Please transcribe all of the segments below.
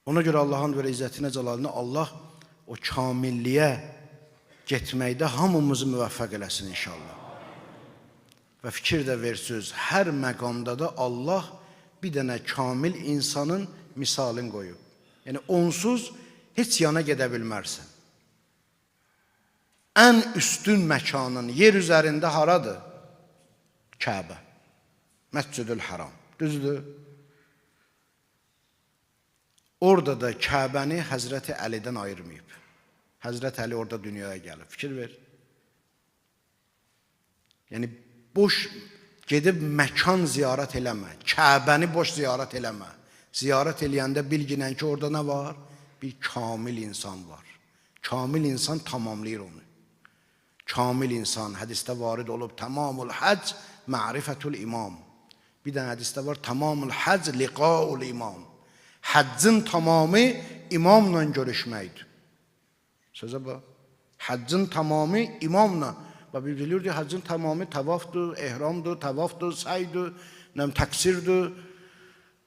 Ona görə Allahın və izzətinə cəlalına Allah o kamilliyə getməkdə hamımızı müvəffəq eləsin inşallah. Və fikir də versiniz, hər məqamda da Allah bir dənə kamil insanın misalını qoyub. Yəni onsuz heç yana gedə bilmərsən. Ən üstün məkanın yer üzərində haradır? Kəbə. Məscid-ül Haram. Düzdür? Orada da Kəbəni Həzrəti Əlidən ayırmayıb. Həzrəti Əli orada dünyaya gəlib. Fikir ver. Yəni boş gedib məkan ziyarət eləmə. Kəbəni boş ziyarət eləmə. Ziyarət eləyəndə bilginən ki, orada nə var? Bir kamil insan var. Kamil insan tamamlayır onu. Kamil insan, hədisdə varid olub, tamamul həcc, ma'rifətul imam. Bir dənə hədisdə var, tamamul həcc, liqaul imam. Həccin tamamı imamla görüşməkdir. Sözə bax, həccin tamamı imamla. Və bilirdi, həccin tamamı təvafdır, ehramdır, təvafdır, səydir, təqsirdir,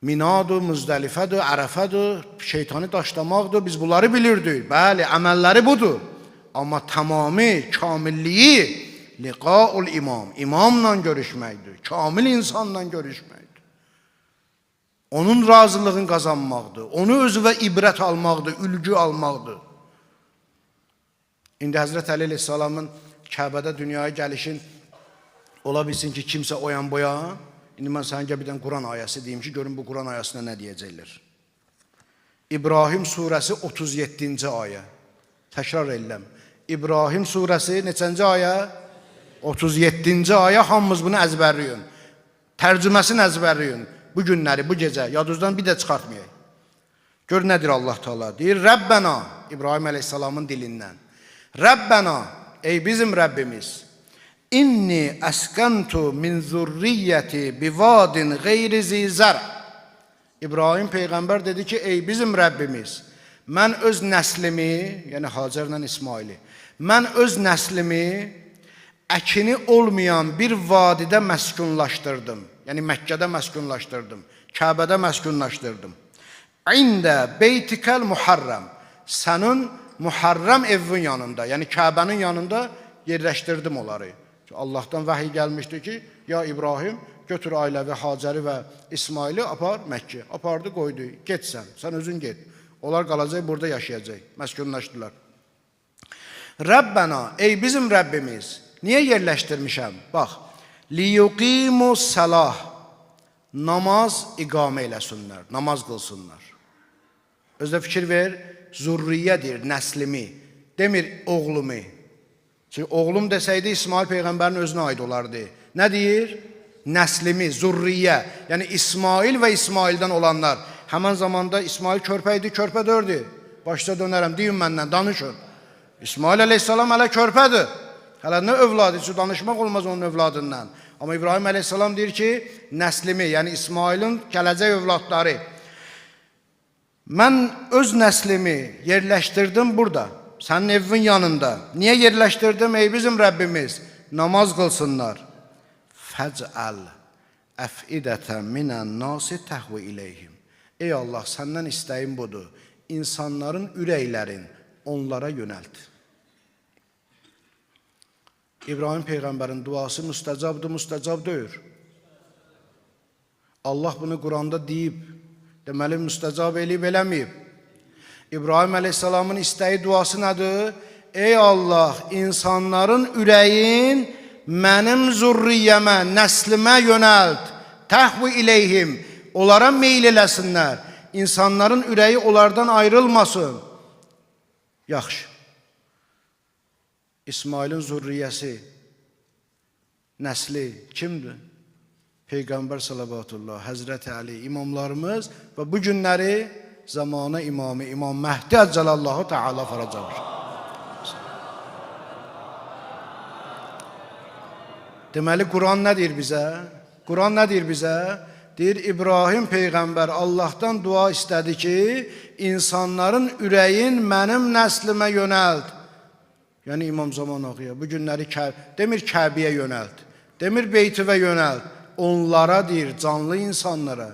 minadır, Müzdəlifədir, Ərəfədir, şeytanı daşlamaqdır. Biz bunları bilirdik. Bəli, əməlləri budur. Amma tamamı, kamilliyi liqaul imam. İmamla görüşməkdir, kamil insanla görüşməkdir. Onun razılığını qazanmaqdır, onu özünə ibrət almaqdır, ülgü almaqdır. İndi Həzrət Əli Aleyhisselamın Kəbədə dünyaya gəlişin ola bilsin ki, kimsə oyan boyan. İndi mən sənə bir dənə Quran ayəsi deyim ki, görün bu Quran ayəsində nə deyəcəklər. İbrahim surəsi 37-ci ayə. Təkrar edirəm. İbrahim surəsi neçənci ayə? 37-ci ayə. Hamımız bunu əzbərləyin. Tərcüməsini əzbərləyin. Bu günləri, bu gecə, yadınızdan bir də çıxartmayın. Gör nədir Allah Teala? Deyir, Rəbbənə, İbrahim Aleyhisselamın dilindən. Rəbbənə, ey bizim Rəbbimiz, İnni əskəntu min zurriyyəti bivadin qeyri zizər. İbrahim Peyğəmbər dedi ki, ey bizim Rəbbimiz, mən öz nəslimi, yəni Hacərlə İsmaili, mən öz nəslimi əkini olmayan bir vadidə məskunlaşdırdım. Yəni Məkkədə məskunlaşdırdım, Kəbədə məskunlaşdırdım. İndə beytikəl muharram, sənin muharram evin yanında, yəni Kəbənin yanında yerləşdirdim onları. Allahdan vəhiy gəlmişdi ki, ya İbrahim, götür ailəvi Hacəri və İsmaili apar Məkkə. Apardı, qoydu, get sən özün get. Onlar qalacaq, burada yaşayacaq, məskunlaşdılar. Rəbbənə, ey bizim Rəbbimiz, niyə yerləşdirmişəm? Bax, liyuqimu salah, namaz iqamə eləsinlər, namaz qılsınlar. Özdə fikir ver, zurriyyədir, nəslimi, demir oğlumu. Çünki oğlum desəydi İsmail Peyğəmbərin özünə aid olardı. Nə deyir? Nəslimi, zurriyyə, yəni İsmail və İsmaildən olanlar. Həmən zamanda İsmail körpə idi, körpə dördü. Başda dönərəm, deyin məndən, danışın. İsmail Aleyhisselam hələ körpədir. Hələ nə övladı, heç danışmaq olmaz onun övladından. Amma İbrahim Aleyhisselam deyir ki, nəslimi, yəni İsmailin gələcək övladları. Mən öz nəslimi yerləşdirdim burada, sənin evin yanında. Niyə yerləşdirdim, ey bizim Rəbbimiz? Namaz qılsınlar. Fəcəl əfidətən minən nasi təhvi iləyhim. Ey Allah, səndən istəyim budur. İnsanların ürəklərin onlara yönəlt. İbrahim Peyğəmbərin duası müstəcabdır, müstəcab deyir. Allah bunu Quranda deyib, deməli müstəcab eləyib, eləməyib. İbrahim Aleyhisselamın istəyi duası nədir? Ey Allah, insanların ürəyin mənim zurriyyəmə, nəslimə yönəlt, təhvi iləyhim, onlara meyl eləsinlər, insanların ürəyi onlardan ayrılmasın. Yaxşı. İsmailin zurriyyəsi, nəsli kimdir? Peyğəmbər salavatullah, Həzrəti Əli, imamlarımız və bu günləri zamana imamı, İmam Məhdi Əcəlallahu Teala faracaqdır. Deməli, Quran nə deyir bizə? Quran nə deyir bizə? Deyir, İbrahim Peyğəmbər Allahdan dua istədi ki, insanların ürəyin mənim nəslimə yönəlt. Yəni İmam Zaman ağıya, bu günləri demir Kəbiyə yönəlt, demir Beytivə yönəlt. Onlara deyir, canlı insanlara,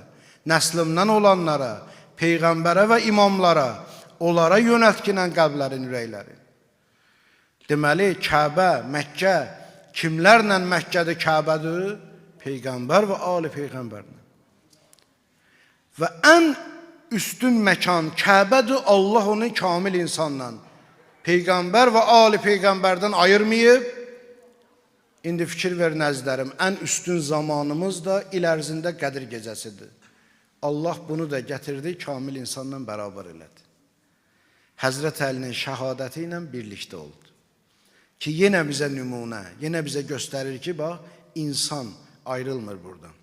nəslimdən olanlara, Peyğəmbərə və imamlara, onlara yönəltkinən qəlblərin, ürəklərin. Deməli, Kəbə, Məkkə, kimlərlə Məkkədir, Kəbədir? Peyğəmbər və ali Peyğəmbərlə. Və ən üstün məkan Kəbədir, Allah onu kamil insanla. Peyğəmbər və ali Peyğəmbərdən ayırmayıb. İndi fikir verin əzizlərim, ən üstün zamanımız da il ərzində Qədir gecəsidir. Allah bunu da gətirdi, kamil insanla bərabər elədi. Həzrət Əlinin şəhadəti ilə birlikdə oldu. Ki, yenə bizə nümunə, yenə bizə göstərir ki, bax, insan ayrılmır buradan.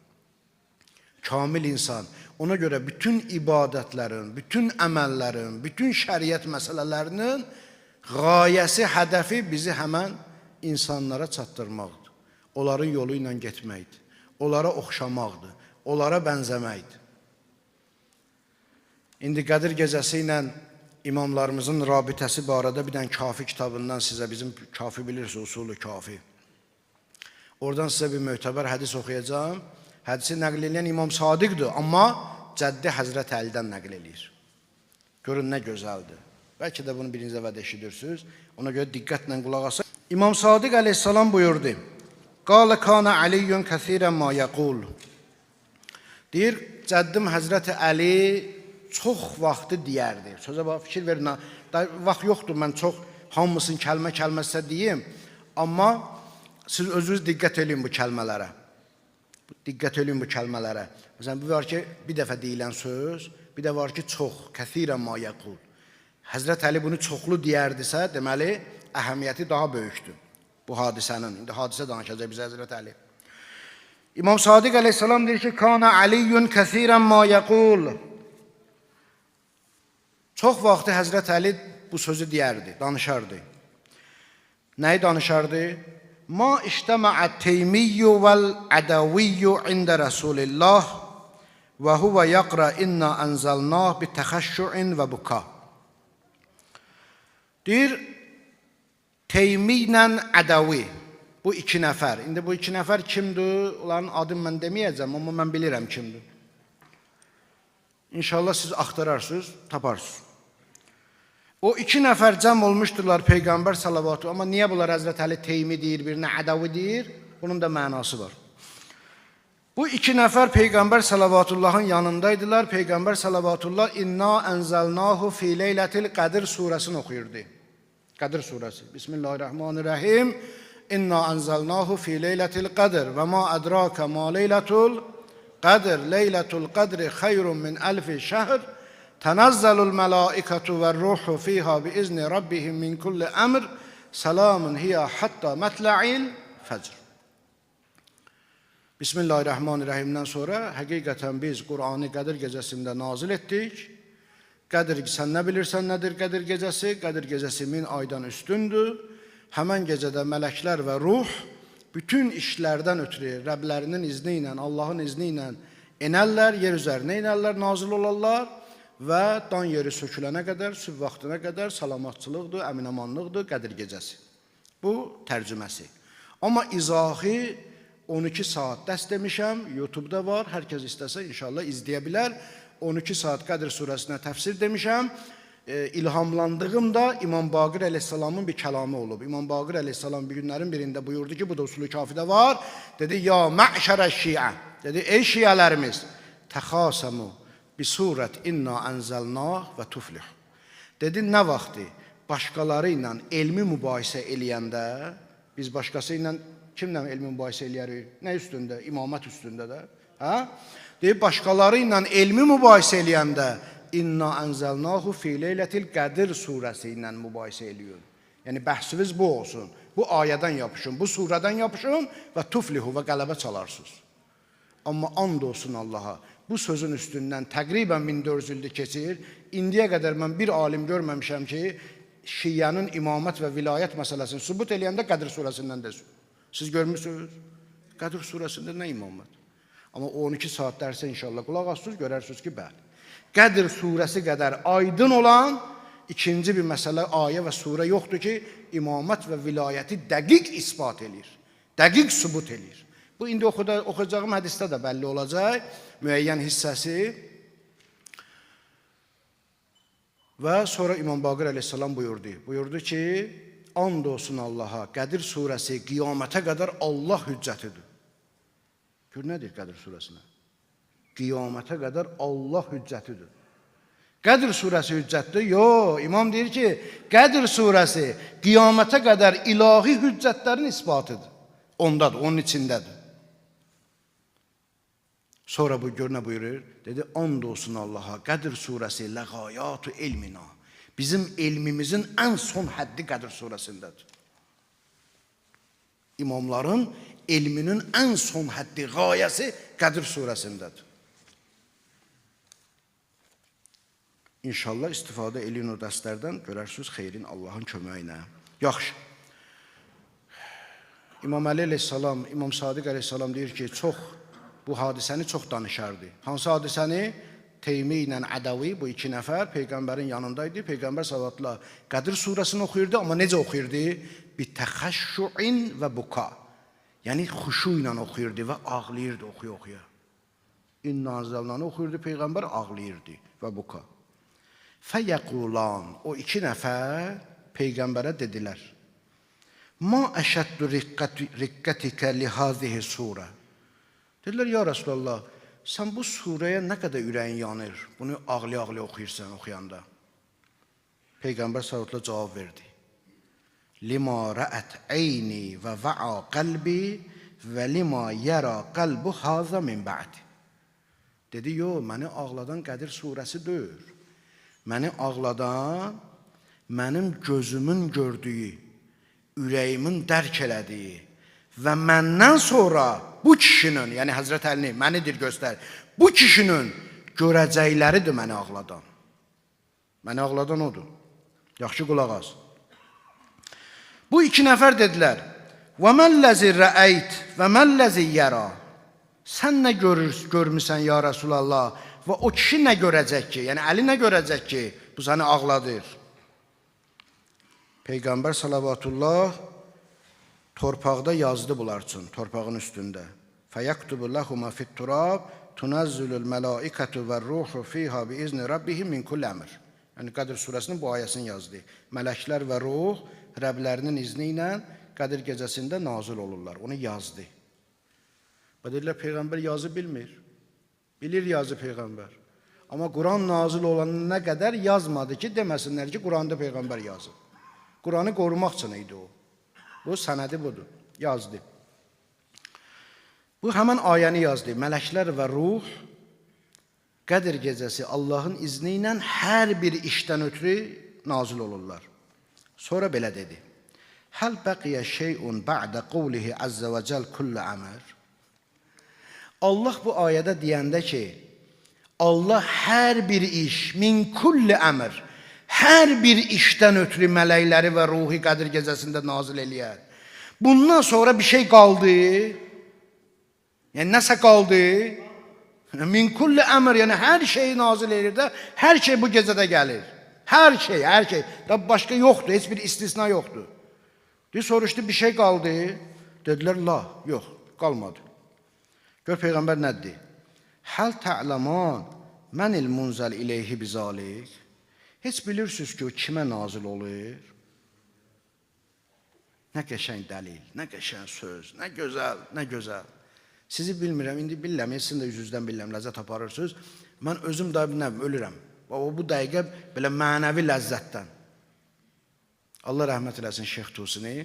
Kamil insan. Ona görə bütün ibadətlərin, bütün əməllərin, bütün şəriət məsələlərinin qayəsi, hədəfi bizi həmən insanlara çatdırmaqdır. Onların yolu ilə getməkdir. Onlara oxşamaqdır. Onlara bənzəməkdir. İndi Qədir gecəsi ilə imamlarımızın rabitəsi barədə bir dənə Kafi kitabından sizə, bizim Kafi bilirsiniz, usulü Kafi. Oradan sizə bir möhtəbər hədis oxuyacağım. Hədisi nəql edən İmam Sadiqdir, amma Cəddi Həzrət Əlidən nəql edir. Görün nə gözəldir. Bəlkə də bunu birinci dəfə eşidirsiniz. Ona görə diqqətlə qulaq asın. İmam Sadiq əleyhissalam buyurdu. Qala kana Aliyyun kəsirən ma yəqul. Deyir, Cəddim Həzrət Əli çox vaxtı deyərdi. Sözə bax, fikir verin. Vaxt yoxdur, mən çox hamısını kəlmə-kəlməsə deyim. Amma siz özünüz diqqət edin bu kəlmələrə. Diqqət edin bu kəlmələrə. Məsələn, bu var ki, bir dəfə deyilən söz, bir də var ki, çox, kəsirən ma yəqul. Həzrət Əli bunu çoxlu deyərdisə, deməli, əhəmiyyəti daha böyükdür bu hadisənin. İndi hadisə danışacaq bizə Həzrət Əli. İmam Sadiq əleyhissalam deyir ki, kana Aliyyun kəsirən ma yəqul. Çox vaxtı Həzrət Əli bu sözü deyərdi, danışardı. Nəyi danışardı? Ma iştəməət teymiyyu vəl-ədəviyyu ində Rasulillah və huvə yəqra inna ənzəlnah bi təxəşşüin və buka. Deyir, Teymi ilə Ədəvi, bu iki nəfər. İndi bu iki nəfər kimdir? Onların adını mən deməyəcəm, amma mən bilirəm kimdir. İnşallah siz axtararsınız, taparsınız. O iki nəfər cəm olmuşdurlar Peyğəmbər salavatı. Amma niyə bunlar Həzrət Əli Teymi deyir, birinə Ədəvi deyir? Bunun da mənası var. Bu iki nəfər Peyğəmbər salavatullahın yanındaydılar. Peyğəmbər salavatullah inna ənzəlnahu fi leylətil Qədir surəsini oxuyurdu. Qədir surəsi. Bismillahirrahmanirrahim. İnna ənzəlnahu fi leylətil Qədir və ma ədraka ma leylətul Qədir. Leylətul Qədri xeyrun min əlfi şəhr. Tənazzəlul mələikətu və ruhu fiha bi izni rabbihim min kulli əmr. Salamun hiyə hatta mətlə'il fəcr. Bismillahirrahmanirrahimdən sonra həqiqətən biz Qur'anı Qədir gecəsində nazil etdik. Qədir, sən nə bilirsən nədir Qədir gecəsi? Qədir gecəsi 1000 aydan üstündür. Həmən gecədə mələklər və ruh bütün işlərdən ötürü Rəblərinin izni ilə, Allahın izni ilə enərlər, yer üzərinə enərlər, nazil olarlar və dan yeri sökülənə qədər, sübh vaxtına qədər salamatçılıqdır, əminamanlıqdır Qədir gecəsi. Bu tərcüməsi. Amma izahi 12 saat dəst demişəm, YouTube-da var, hər kəs istəsə inşallah izləyə bilər. 12 saat Qədr surəsinə təfsir demişəm. İlhamlandığım da İmam Baqir əleyhissalamın bir kəlamı olub. İmam Baqir əleyhissalam bir günlərin birində buyurdu ki, bu da usulü kafidə var. Dedi, ya mə'şərə şiə. Dedi, ey şiələrimiz, təxasəmu bi surət inna ənzəlnah və tuflih. Dedi, nə vaxtı başqaları ilə elmi mübahisə eləyəndə, biz başqası ilə kimlə elmi mübahisə eləyərik? Nə üstündə? İmamət üstündə də. Deyib, başqaları ilə elmi mübahisə eləyəndə İnna ənzəlnahu fi leylətil Qədir surəsi ilə mübahisə eləyir. Yəni, bəhsiniz bu olsun. Bu ayədən yapışın, bu surədən yapışın və tuflihu və qələbə çalarsınız. Amma and olsun Allaha, bu sözün üstündən təqribən 1400 ildir keçir. İndiyə qədər mən bir alim görməmişəm ki, Şiyyənin imamət və vilayət məsələsini sübut eləyəndə Qədir surəsindən desin. Siz görmüşsünüz? Qədir surəsində nə imamət? Amma 12 saat dərsə inşallah qulaq asırsınız, görərsiniz ki, bəli. Qədir surəsi qədər aydın olan ikinci bir məsələ, ayə və surə yoxdur ki, imamət və vilayəti dəqiq ispat edir, dəqiq sübut edir. Bu, indi oxuyacağım hədisdə də bəlli olacaq, müəyyən hissəsi. Və sonra İmam Baqir əleyhissalam buyurdu. Buyurdu ki, and olsun Allaha, Qədir surəsi qiyamətə qədər Allah hüccətidir. Gör, nədir Qədir surəsinə? Qiyamətə qədər Allah hüccətidir. Qədir surəsi hüccətdir? Yox, imam deyir ki, Qədir surəsi qiyamətə qədər ilahi hüccətlərin isbatıdır. Ondadır, onun içindədir. Sonra bu gör nə buyurur? Dedi, and olsun Allaha, Qədir surəsi ləğayatu elmina. Bizim elmimizin ən son həddi Qədir surəsindədir. İmamların elminin ən son həddi, qayəsi Qədir surəsindədir. İnşallah istifadə eləyin o dərslərdən, görərsiniz xeyrin Allahın köməyinə. Yaxşı. İmam Əli əleyhissalam, İmam Sadiq əleyhissalam deyir ki, bu hadisəni çox danışardı. Hansı hadisəni? Teymi ilə Ədəvi, bu iki nəfər Peyğəmbərin yanındaydı. Peyğəmbər sallallahu Qədir surəsini oxuyurdu, amma necə oxuyurdu? Bitəxəşşuin və buka. Yəni xuşu ilə oxuyurdu və ağlayırdı oxuya-oxuya. İnna anzalnanı oxuyurdu, Peyğəmbər ağlayırdı və buka. Fəyəqulan, o iki nəfər Peyğəmbərə dedilər. Ma əşəddu riqqətikə lihazihi surə. Dedilər, ya Rasulallah, sən bu surəyə nə qədər ürəyin yanır? Bunu ağlaya-ağlaya oxuyursan, oxuyanda. Peyğəmbər sallallahu cavab verdi. Lima rəət əyni və və'a qəlbi və lima yərə qəlbu haza min bə'di. Dedi, yox, məni ağladan Qədir surəsi deyir. Məni ağladan mənim gözümün gördüyü, ürəyimin dərk elədiyi və məndən sonra bu kişinin, yəni Həzrət Əlini, mənidir göstər, bu kişinin görəcəkləridir məni ağladan. Məni ağladan odur. Yaxşı qulaq as. Bu iki nəfər dedilər, və məlləzi rəəyt və məlləzi yərə. Sən nə görmüsən ya Rasulallah və o kişi nə görəcək ki, yəni Əli nə görəcək ki, bu səni ağladır. Peyğəmbər salavatullah torpaqda yazdı bunlar üçün, torpağın üstündə. Fəyəktubu ləhumə fit-turab tunazzulul mələikətü və ruhu fiha bi izni rabbihim min kulli əmr. Yəni Qədir surəsinin bu ayəsini yazdı. Mələklər və ruh Rəblərinin izni ilə Qədir gecəsində nazil olurlar. Onu yazdı. Və dedilər, Peyğəmbər yazı bilmir. Bilir yazı Peyğəmbər. Amma Quran nazil olanına qədər yazmadı ki, deməsinlər ki, Quranda Peyğəmbər yazıb. Quranı qorumaq üçün idi o. Bu sənədi budur. Yazdı. Bu həmən ayəni yazdı. Mələklər və ruh Qədir gecəsi Allahın izni ilə hər bir işdən ötürü nazil olurlar. Sonra belə dedi. Həl bəqiyə şeyun ba'də qavlihi əzzə və cəl kullə əmər. Allah bu ayədə deyəndə ki, Allah hər bir iş, min kulli əmr, hər bir işdən ötürü mələkləri və ruhi Qədir gecəsində nazil eləyər. Bundan sonra bir şey qaldı. Yəni nəsə qaldı? Min kulli əmr, yəni hər şeyi nazil edir də, hər şey bu gecədə gəlir. Hər şey, hər şey. Da başqa yoxdur, heç bir istisna yoxdur. Soruşdu, bir şey qaldı. Dedilər, la, yox, qalmadı. Gör Peyğəmbər nədir? Həl tə'ləman mənil munzəl iləyhi bizalik. Heç bilirsiniz ki, o kimə nazil olur? Nə qəşəng dəlil, nə qəşəng söz, nə gözəl, nə gözəl. Sizi bilmirəm, indi bilirəm, sizin də yüzünüzdən bilirəm, ləzzət aparırsınız. Mən özüm da bilmirəm, ölürəm. Bu dəqiqə belə mənəvi ləzzətdən. Allah rəhmət eləsin Şeyx Tusini.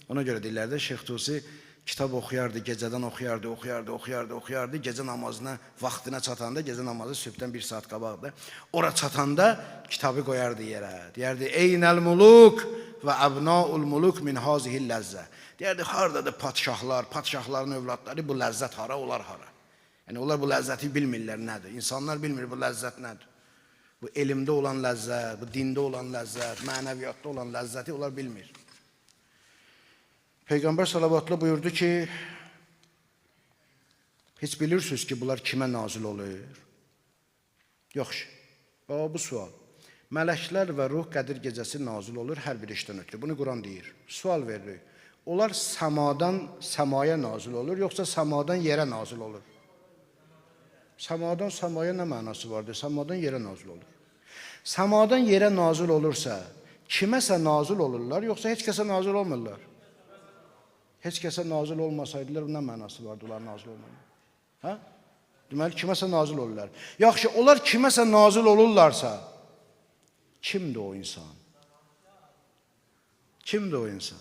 Ona görə deyirlər də, Şeyx Tusi kitab oxuyardı, gecədən oxuyardı. Gecə namazına, vaxtına çatanda, gecə namazı sübhdən 1 saat qabaqdır. Ora çatanda kitabı qoyardı yerə. Deyərdi, Eynəl muluk və əbnaul muluk min hazihil ləzzə. Deyərdi, haradadır padşahlar, padşahların övladları, bu ləzzət hara, onlar hara. Yəni, onlar bu ləzzəti bilmirlər nədir. İnsanlar bilmir bu ləzzət nədir. Bu elmdə olan ləzzət, bu dində olan ləzzət, mənəviyyatda olan ləzzəti onlar bilmir. Peyğəmbər salavatullah buyurdu ki, heç bilirsiniz ki, bunlar kimə nazil olur? Yaxşı, bu sual. Mələklər və ruh Qədir gecəsi nazil olur hər bir işdən ötürü. Bunu Quran deyir. Sual verir. Onlar səmadan səmaya nazil olur, yoxsa səmadan yerə nazil olur? Səmadan səmaya nə mənası vardır? Səmadan yerə nazil olur. Səmadan yerə nazil olursa, kiməsə nazil olurlar, yoxsa heç kəsə nazil olmurlar? Heç kəsə nazil olmasaydılar, nə mənası vardı onlar nazil olmayan? Hə? Deməli, kiməsə nazil olurlar. Yaxşı, onlar kiməsə nazil olurlarsa, kimdir o insan? Kimdir o insan?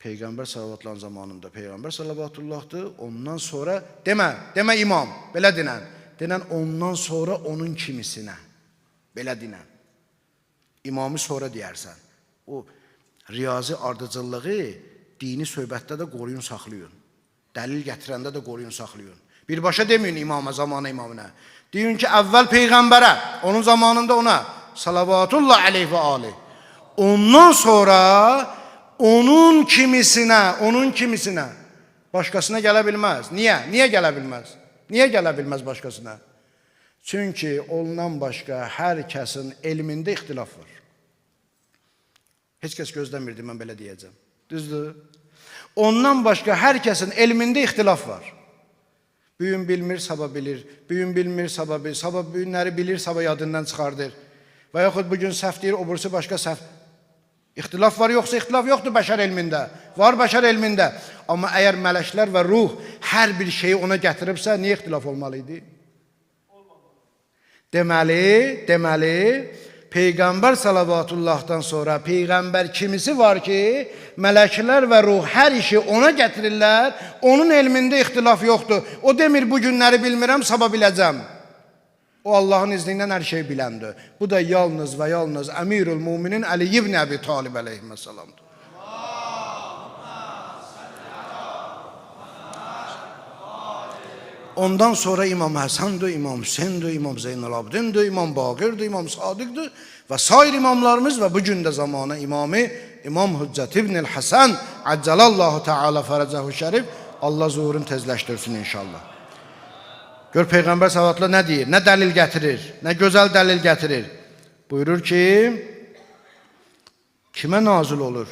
Peyğəmbər salavatların zamanında Peyğəmbər salavatullahdır. Ondan sonra, demə imam, belə denən ondan sonra onun kimisinə, belə denən. İmamı sonra deyərsən. O riyazi ardıcıllığı dini söhbətdə də qoruyun, saxlayın. Dəlil gətirəndə də qoruyun, saxlayın. Birbaşa deməyin imama, zamana imamına. Deyin ki, əvvəl Peyğəmbərə, onun zamanında ona, salavatullah aleyh və aleyh. Ondan sonra onun kimisinə, başqasına gələ bilməz. Niyə? Niyə gələ bilməz? Niyə gələ bilməz başqasına? Çünki ondan başqa hər kəsin elmində ixtilaf var. Heç kəs gözləmirdi, mən belə deyəcəm. Düzdür? Ondan başqa hər kəsin elmində ixtilaf var. Büyün bilmir, sabah bilir. Büyün bilmir, sabah bilir. Sabah büyünləri bilir, sabah yadından çıxardır. Və yaxud bugün səhv deyir, o birisi başqa səhv. İxtilaf var, yoxsa ixtilaf yoxdur bəşər elmində. Var bəşər elmində. Amma əgər mələklər və ruh hər bir şeyi ona gətiribsə, niyə ixtilaf olmalı idi? Deməli, Peyğəmbər salavatullahdan sonra Peyğəmbər kimisi var ki, mələklər və ruh hər işi ona gətirirlər, onun elmində ixtilaf yoxdur. O demir, bu günləri bilmirəm, sabah biləcəm. O Allah'ın izniyle her şeyi biləndir. Bu da yalnız ve yalnız Emirül Müminin Ali ibn Abi Talib aleyhisselamdır. Ondan sonra İmam Həsəndir, İmam Hüseyindir, İmam Zeynəl Abidindir, İmam Baqirdir, İmam Sadıqdır ve sair imamlarımız ve bugün de zamanı imamı İmam Hüccət ibn-i Həsən Accalallahu Teala fərəcəhu şərif Allah zuhurun tezləşdirsin inşallah. Gör Peyğəmbər sallallahu nə deyir, nə dəlil gətirir, nə gözəl dəlil gətirir. Buyurur ki, kimə nazil olur?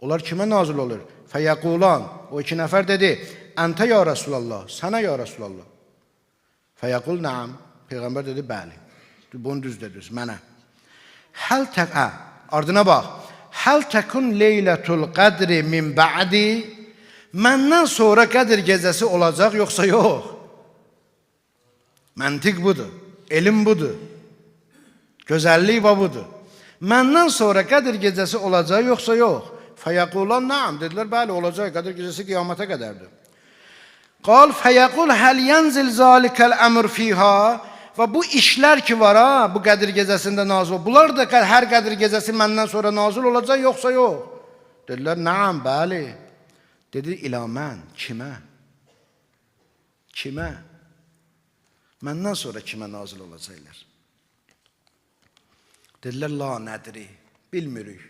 Onlar kimə nazil olur? Fəyəqulan, o iki nəfər dedi, əntə ya Rasulallah, sənə ya Rasulallah. Fəyəqul nəam, Peyğəmbər dedi, bəli. Bunu düz dediniz, mənə. Ardına bax. Həl təkun leylətul qədri min bə'di, məndən sonra qədir gecəsi olacaq, yoxsa yox? Məntiq budur, elm budur, gözəllik budur. Məndən sonra qədir gecəsi olacaq, yoxsa yox? Fəyəqulan naam, dedilər, bəli olacaq, qədir gecəsi qiyamata qədərdir. Qal fəyəqul həl yənzil zalikəl əmr fiha, və bu işlər ki var ha, bu qədir gecəsində nazil olacaq, bunlar da hər qədir gecəsi məndən sonra nazil olacaq, yoxsa yox? Dedilər, naam, bəli. Dedi, ilə mən, kimə? Kimə? Məndən sonra kimə nazil olacaqlar? Dedilər, la nədri, bilmirik.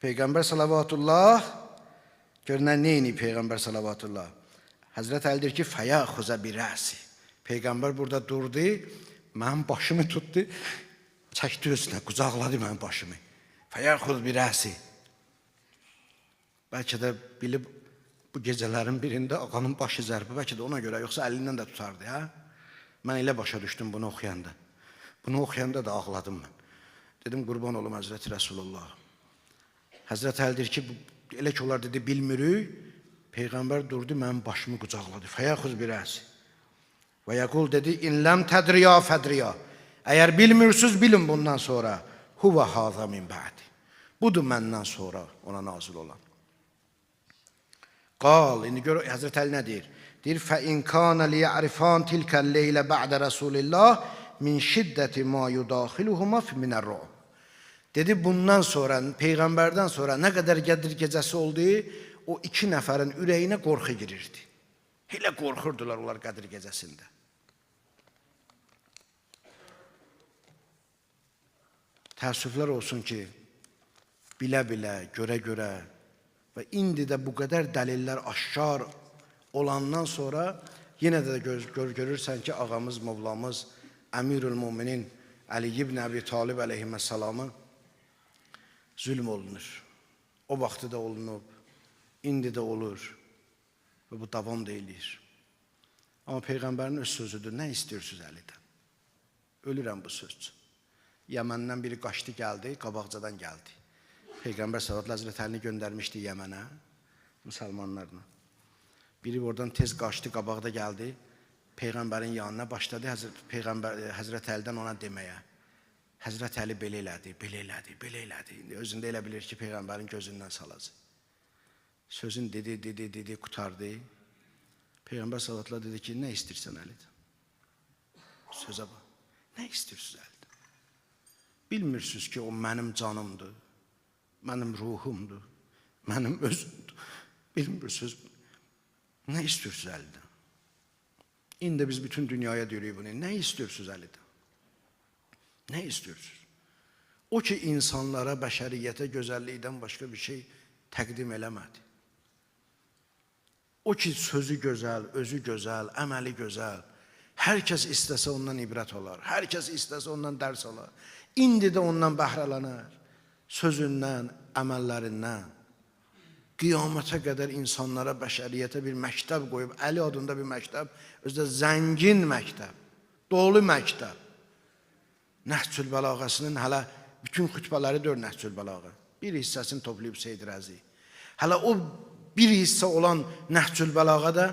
Peyğəmbər salavatullah, görünən neyini Peyğəmbər salavatullah? Həzrət Əlidir ki, fəyəxuzə bir rəsi. Peyğəmbər burada durdu, mənim başımı tutdu, çəkdi özünə, qucaqladı mənim başımı. Fəyəxuz bir rəsi. Bəlkə də bilib, bu gecələrin birində ağanın başı zərbi, bəlkə də ona görə, yoxsa əlindən də tutardı, hə? Mən elə başa düşdüm bunu oxuyanda. Bunu oxuyanda da ağladım mən. Dedim, qurban olum Həzrəti Rəsulullah. Həzrət Əlidir ki, elə ki onlar dedi, bilmirik. Peyğəmbər durdu, mənim başımı qucaqladı. Fəyəxuz bir rəsi. Və yəqul dedi, inləm tədriya fədriya. Əgər bilmirsiniz, bilin bundan sonra. Huvə haza min bə'di. Budur məndən sonra ona nazil olan. Qal, indi gör Həzrət Əli nə deyir? Deyir, fəin kana liya'rifan tilkəl leylə ba'də Rasulillah min şiddəti ma yudaxiluhuma minər-ru'b. Dedi, bundan sonra, Peyğəmbərdən sonra nə qədər qədir gecəsi oldu, o iki nəfərin ürəyinə qorxu girirdi. Elə qorxurdular onlar qədir gecəsində. Təəssüflər olsun ki, bilə-bilə, görə-görə və indi də bu qədər dəlillər aşkar olandan sonra yenə də görürsən ki, ağamız, Mövlamız, Əmirül Müminin Ali ibn Abi Talib əleyhissalamı zülm olunur. O vaxtı da olunub, indi də olur və bu davam deyilir. Amma Peyğəmbərin öz sözüdür, nə istəyirsiniz Əlidən? Ölürəm bu söz üçün. Yəməndən biri qaçdı gəldi, qabaqcadan gəldi. Peyğəmbər sallallahu əleyhi və səlləm Əlini göndərmişdi Yəmənə, müsəlmanlarla. Biri oradan tez qaçdı, qabaqda gəldi. Peyğəmbərin yanına başladı Həzrət Əlidən ona deməyə. Həzrət Əli belə elədi, belə elədi, belə elədi. Özündə elə bilir ki, Peyğəmbərin gözündən salacaq. Sözün dedi, qutardı. Peyğəmbər sallallahu əleyhi və səlləm dedi ki, nə istəyirsən Əlidən? Sözə bax, nə istəyirsiniz Əlidən? Bilmirsiniz ki, o mənim canımdır, mənim ruhumdur, mənim özümdür. Bilmirsiniz bunu. Nə istəyirsiniz Əlidən? İndi biz bütün dünyaya deyirik bunu. Nə istəyirsiniz Əlidən? Nə istəyirsiniz? O ki, insanlara, bəşəriyyətə gözəllikdən başqa bir şey təqdim eləmədi. O ki, sözü gözəl, özü gözəl, əməli gözəl. Hər kəs istəsə ondan ibrət olar. Hər kəs istəsə ondan dərs olar. İndi də ondan bəhrələnər. Sözündən, əməllərindən. Qiyamətə qədər insanlara, bəşəriyyətə bir məktəb qoyub, Əli adında bir məktəb, özdə zəngin məktəb, dolu məktəb. Nəhcül Bəlağəsinin hələ bütün xütbələri dör Nəhcül Bəlağa. Bir hissəsini toplayıb Seyyid Rəzi. Hələ o bir hissə olan Nəhcül Bəlağada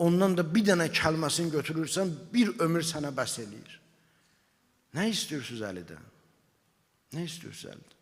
ondan da bir dənə kəlməsini götürürsən, bir ömür sənə bəs eləyir. Nə istəyirsiniz Əlidən? Nə istəyirsiniz Əlidən?